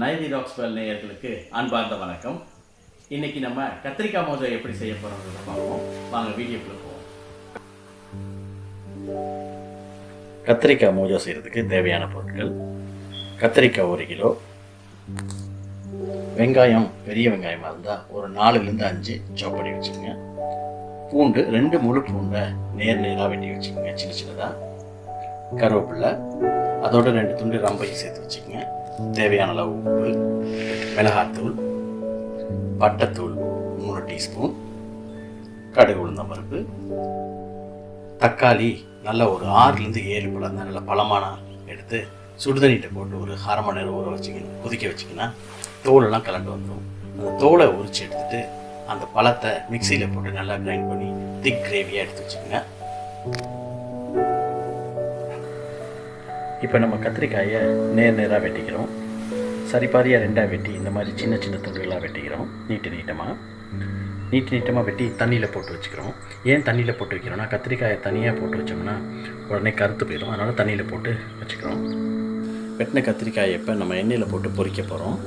நயதி ராக்ஸ்வெல் நேயர்களுக்கு அன்பார்ந்த வணக்கம். இன்னைக்கு நம்ம கத்திரிக்காய் மோஜா எப்படி செய்ய போறோம்னு பார்ப்போம். வாங்க வீடியோக்குள்ள போவோம். கத்திரிக்காய் மோஜா செய்யறதுக்கு தேவையான பொருட்கள்: கத்திரிக்காய் 1 கிலோ, வெங்காயம் பெரிய வெங்காயமாக இருந்தால் ஒரு 4லேருந்து 5 சாப் பண்ணி வச்சுக்கோங்க. பூண்டு 2 முழு பூண்டை நேராக வெட்டி வச்சுக்கோங்க சின்ன சின்னதாக. கருவேப்பிலை, அதோட 2 துண்டு ரம்பையும் சேர்த்து வச்சுக்கோங்க. தேவையான அளவு உப்பு, மிளகாத்தூள், பட்டைத்தூள் 3 டீஸ்பூன், கடுகு உளுந்தம் பருப்பு, தக்காளி நல்லா ஒரு 6லேருந்து 7 பழம் தான் நல்லா பழமான எடுத்து சுடுதண்ணிட்ட போட்டு ஒரு அரை மணி நேரம் ஊற வச்சுக்கணும். கொதிக்க வச்சிங்கன்னா தோலெல்லாம் கலண்டு வந்துடும். அந்த தோலை உரித்து எடுத்துகிட்டு அந்த பழத்தை மிக்சியில் போட்டு நல்லா கிரைண்ட் பண்ணி திக் கிரேவியாக எடுத்து வச்சுக்கோங்க. இப்போ நம்ம கத்திரிக்காயை நேராக வெட்டிக்கிறோம். சரிபாதியாக 2ஆக வெட்டி இந்த மாதிரி சின்ன சின்ன துண்டுகளாக வெட்டிக்கிறோம். நீட்டமாக வெட்டி தண்ணியில் போட்டு வச்சுக்கிறோம். ஏன் தண்ணியில் போட்டு வைக்கிறோம்னா, கத்திரிக்காயை தனியாக போட்டு வச்சோம்னா உடனே கருத்து போயிடும். அதனால் தண்ணியில் போட்டு வச்சுக்கிறோம். வெட்டின கத்திரிக்காயை இப்போ நம்ம எண்ணெயில் போட்டு பொரிக்க போகிறோம்.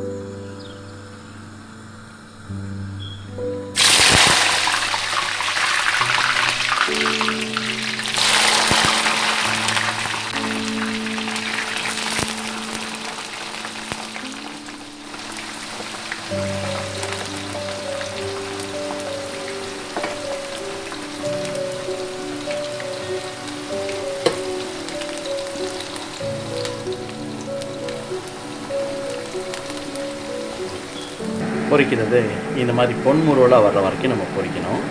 பொரிக்கிறது இந்த மாதிரி பொன்முருவலாக வர்ற வரைக்கும் நம்ம பொரிக்கணும்.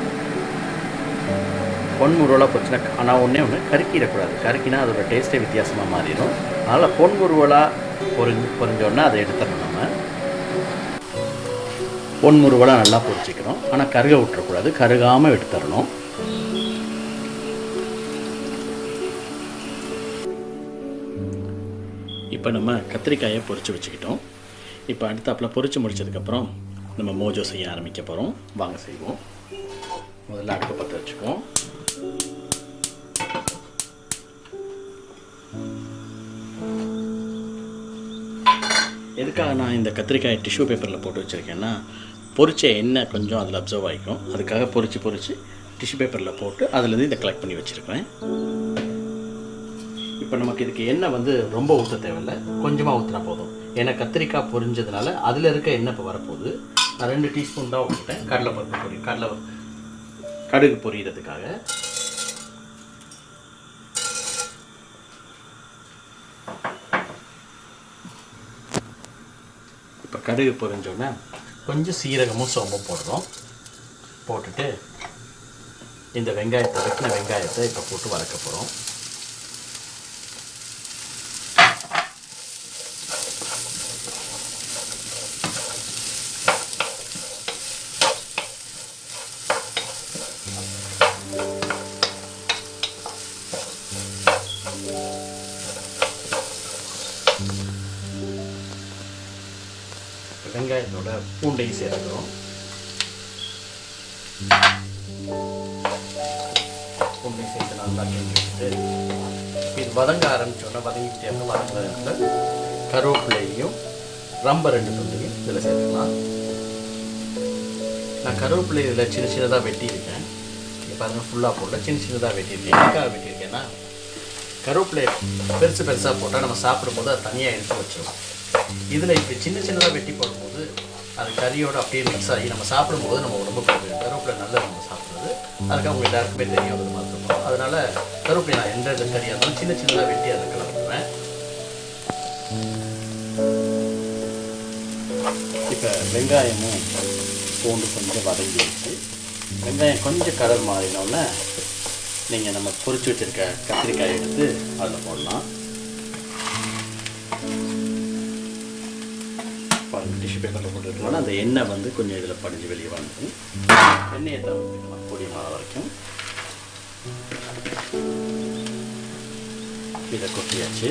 பொன்முருவலாக பொரிச்சினா, ஆனால் ஒன்று கருக்கிடக்கூடாது. கருக்கினா அதோட டேஸ்ட்டே வித்தியாசமாக மாறிடும். அதனால் பொன்முருவலாக பொரிஞ்சோன்னா அதை எடுத்துடணும். நம்ம பொன்முருவலாக நல்லா பொரிச்சிக்கிறோம். ஆனால் கருக விட்டுறக்கூடாது. கருகாமல் எடுத்துடணும். இப்போ நம்ம கத்திரிக்காயை பொரித்து வச்சுக்கிட்டோம். இப்போ அடுத்தாப்பில் பொரித்து முடித்ததுக்கப்புறம் நம்ம மோஜோ செய்ய ஆரம்பிக்க போகிறோம். வாங்க செய்வோம். முதல்ல அடுப்பை பற்ற வச்சுக்குவோம். எதுக்காக நான் இந்த கத்திரிக்காயை டிஷ்யூ பேப்பரில் போட்டு வச்சுருக்கேன்னா, பொரிச்ச எண்ணெய் கொஞ்சம் அதில் அப்சர்வ் ஆகிக்கும். அதுக்காக பொரித்து டிஷ்யூ பேப்பரில் போட்டு அதுலேருந்து இதை கலெக்ட் பண்ணி வச்சுருக்கேன். இப்போ நமக்கு இதுக்கு எண்ணெய் ரொம்ப ஊற்ற தேவையில்லை, கொஞ்சமாக ஊற்றினா போதும். ஏன்னா கத்திரிக்காய் பொரிஞ்சதுனால அதில் இருக்க எண்ணெய் இப்போ வரப்போகுது. நான் 2 டீஸ்பூன் தான் ஊற்றிட்டேன். கடுகு பொரியிறதுக்காக. இப்போ கடுகு பொரிஞ்சோடனே கொஞ்சம் சீரகமும் சோம்பும் போடுறோம். போட்டுட்டு இந்த வெட்டின வெங்காயத்தை இப்போ போட்டு வதக்க போகிறோம். வெங்காயத்தோட பூண்டையும் சேர்த்துக்கிறோம். பூண்டையும் சேர்த்து நல்லா கிண்டிட்டு இது வதங்க ஆரம்பிச்சோன்னா வதங்கிட்டே கருவேப்பிலையும் ரொம்ப 2 துண்டையும் இதில் சேர்த்துக்கலாம். நான் கருவேப்பிலை இதில் சின்ன சின்னதாக வெட்டியிருக்கேன். இங்கே பாருங்கள், ஃபுல்லாக போட்டு சின்ன சின்னதாக வெட்டியிருக்கேன். எதுக்காக வெட்டியிருக்கேன்னா, கருவேப்பிலை பெருசாக போட்டால் நம்ம சாப்பிடும்போது அது தனியாக எடுத்து வச்சிடும். இதில் இப்படி சின்ன சின்னதாக வெட்டி போடும்போது அது கறியோடு அப்படியே மிக்ஸ் ஆகி நம்ம சாப்பிடும்போது நம்ம உடம்புக்கு கருவேப்பிலை நல்லா நம்ம சாப்பிட்றது. அதுக்காக உங்களுக்கு எல்லாருக்குமே தெரியும் அது மாதிரி இருக்கும். அதனால் கருவேப்பிலை நான் எந்த கறியாக இருந்தாலும் சின்ன சின்னதாக வெட்டி அதை கலந்துருவேன். இப்போ வெங்காயமும் பூண்டு கொஞ்சம் வதங்கி வச்சு வெங்காயம் கொஞ்சம் கலர் மாறினோடனே நீங்கள் நம்ம பொரிச்சு வச்சுருக்க கத்திரிக்காயை எடுத்து அதில் போடலாம். டிஷ்யூ பேப்பரில் போட்டுருக்கோம்னா அந்த எண்ணெய் கொஞ்சம் இதில் படிஞ்சு வெளியே வந்துடும். எண்ணெயை தவிர்த்துக்கலாம் பொடி மாற வரைக்கும். இதை கொட்டியாச்சு.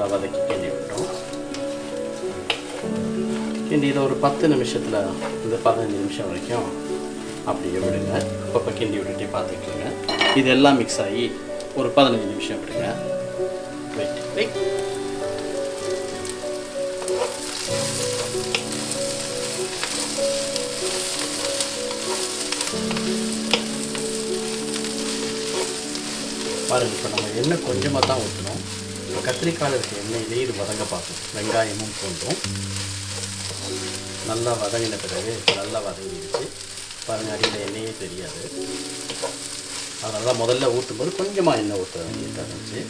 நல்லா வதக்கி கிண்டி விட்டோம். கிண்டி இதை ஒரு 10 நிமிஷத்தில் இந்த 15 நிமிஷம் வரைக்கும் அப்படியே விடுங்க. அப்பப்போ கிண்டி விட்டுட்டே பார்த்துக்கோங்க. இதெல்லாம் மிக்ஸ் ஆகி ஒரு 15 நிமிஷம் விடுங்க. வெயிட் பாருங்கள். இப்போ நம்ம எண்ணெய் கொஞ்சமாக தான் ஊற்றணும். இப்போ கத்திரிக்காயில் இருக்க எண்ணெயிலே இது வதங்க பார்க்கும். வெங்காயமும் பூண்டும் நல்லா வதங்கின பிறகு நல்லா வதங்கிடுச்சு. பாருங்கள், அடியில் எண்ணெயே தெரியாது. அதனால தான் முதல்ல ஊற்றும்போது கொஞ்சமாக எண்ணெய் ஊற்ற வேண்டியதாக இருந்துச்சு.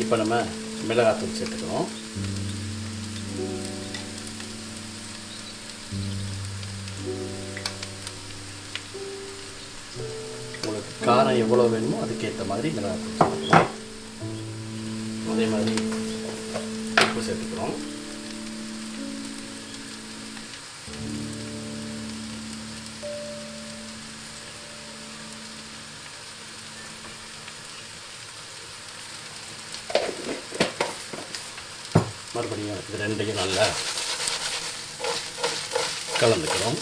இப்போ நம்ம மிளகாத்தூள் சேர்த்துக்கிறோம். உங்களுக்கு காரம் எவ்வளோ வேணுமோ அதுக்கேற்ற மாதிரி மிளகாத்தூள் சேர்த்துக்கலாம். அதே மாதிரி உப்பு சேர்த்துக்கிறோம். மறுபடியும் இது ரெண்டையும் நல்லா கலந்துக்கிறோம்.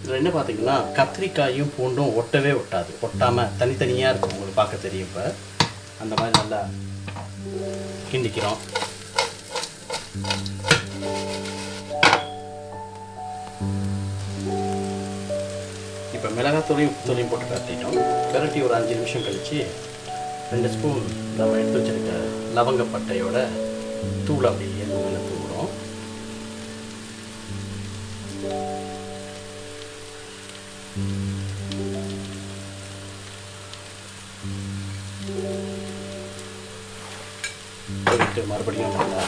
இதில் என்ன பார்த்தீங்கன்னா கத்திரிக்காயும் பூண்டும் ஒட்டவே ஒட்டாது. ஒட்டாமல் தனித்தனியாக இருக்கும். உங்களுக்கு பார்க்க தெரியும். இப்போ அந்த மாதிரி நல்லா கிண்டிக்கிறோம். இப்போ மிளகாத்தூளையும் உப்புத்தூளையும் போட்டு கட்டிட்டோம். விரட்டி ஒரு 5 நிமிஷம் கழித்து 2 ஸ்பூன் நம்ம எடுத்து வச்சிருக்க லவங்கப்பட்டையோட தூள் அப்படியே மேலே தூவுறோம். மறுபடியும் நல்லா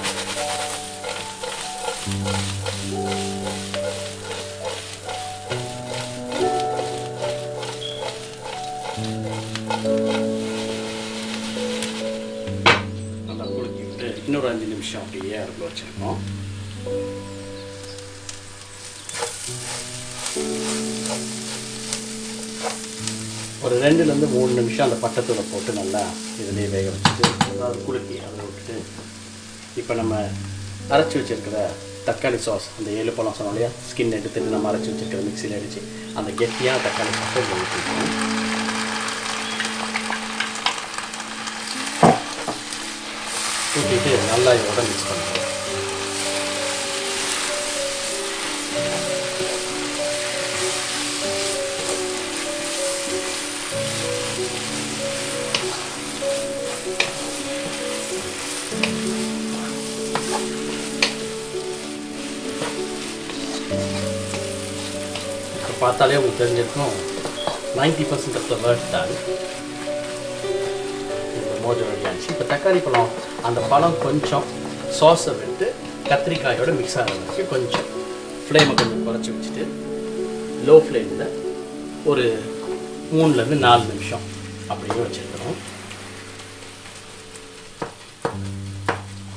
குலுக்கி விட்டு இன்னொரு 5 நிமிஷம் அப்படியே அடுப்பில் வச்சுருக்கோம். ஒரு 2லேருந்து 3 நிமிஷம் அந்த பட்டத்தூளை போட்டு நல்லா இதிலே வேக வச்சுட்டு அதாவது குலுக்கி அதை விட்டுட்டு இப்போ நம்ம அரைச்சி வச்சுருக்கிற தக்காளி சாஸ், அந்த 7 பழம் சொன்னோம் இல்லையா, ஸ்கின் எடுத்துட்டு நம்ம அரைச்சி வச்சுருக்கிற மிக்சியில் அடித்து அந்த கெட்டியாக தக்காளி சாஸை ஊற்றிக்கணும். ஊற்றிட்டு நல்லா இதோட மிக்ஸ் பண்ணுறோம். பார்த்தாலே உங்களுக்கு தெரிஞ்சிருக்கும் 90% ஆஃப் த ஒர்க் டன். இந்த மோஜோ ரெடி ஆச்சு. இப்போ தக்காளி பழம் அந்த பழம் கொஞ்சம் சாஸை விட்டு கத்திரிக்காயோட மிக்ஸ் ஆகிறதுக்கு கொஞ்சம் ஃப்ளேமை கொஞ்சம் குறைச்சி வச்சுட்டு லோ ஃப்ளேமில் ஒரு 3லேருந்து 4 நிமிஷம் அப்படியே வச்சுருக்கிறோம்.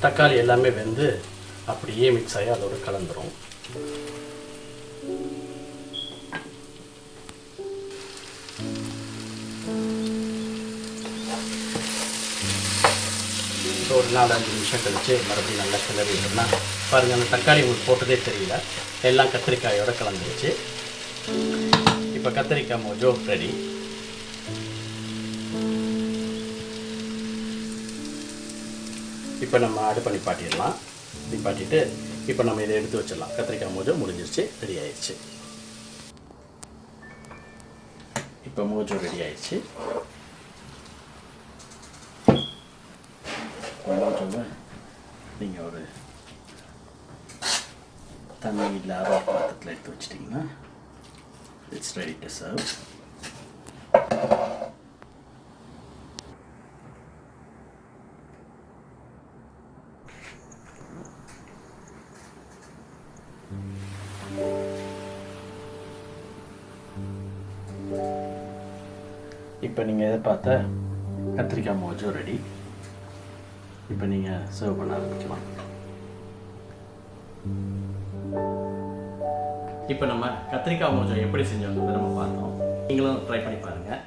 தக்காளி எல்லாமே வெந்து அப்படியே மிக்ஸ் ஆகி அதோட கலந்துரும். ஒரு 4-5 நிமிஷம் கழித்து மறுபடியும் நல்லா கிளறி விட்டோம்னா பாருங்கள், அந்த தக்காளி உங்களுக்கு போட்டதே தெரியல, எல்லாம் கத்திரிக்காயோட கலந்துருச்சு. இப்போ கத்திரிக்காய் மோஜோ ரெடி. இப்போ நம்ம அடுப்பை நிப்பாட்டிடலாம். நிப்பாட்டிட்டு இப்போ நம்ம இதை எடுத்து வச்சிடலாம். கத்திரிக்காய் மோஜோ முடிஞ்சிருச்சு, ரெடி ஆயிடுச்சு. இப்போ மோஜோ ரெடி ஆயிடுச்சு. மோஜோவை நீங்கள் ஒரு தண்ணி இல்லாத ஒரு பாத்திரத்தில் எடுத்து வச்சிட்டிங்கன்னா இட்ஸ் ரெடி டு சர்வ். இப்போ நீங்கள் எதிர்பார்த்த கத்திரிக்காய் மோஜோ ரெடி. இப்போ நீங்கள் சர்வ் பண்ண ஆரம்பிக்கலாம். இப்போ நம்ம கத்திரிக்காய் மோஜோ எப்படி செஞ்சோங்கிறத நம்ம பார்த்தோம். நீங்களும் ட்ரை பண்ணி பாருங்கள்.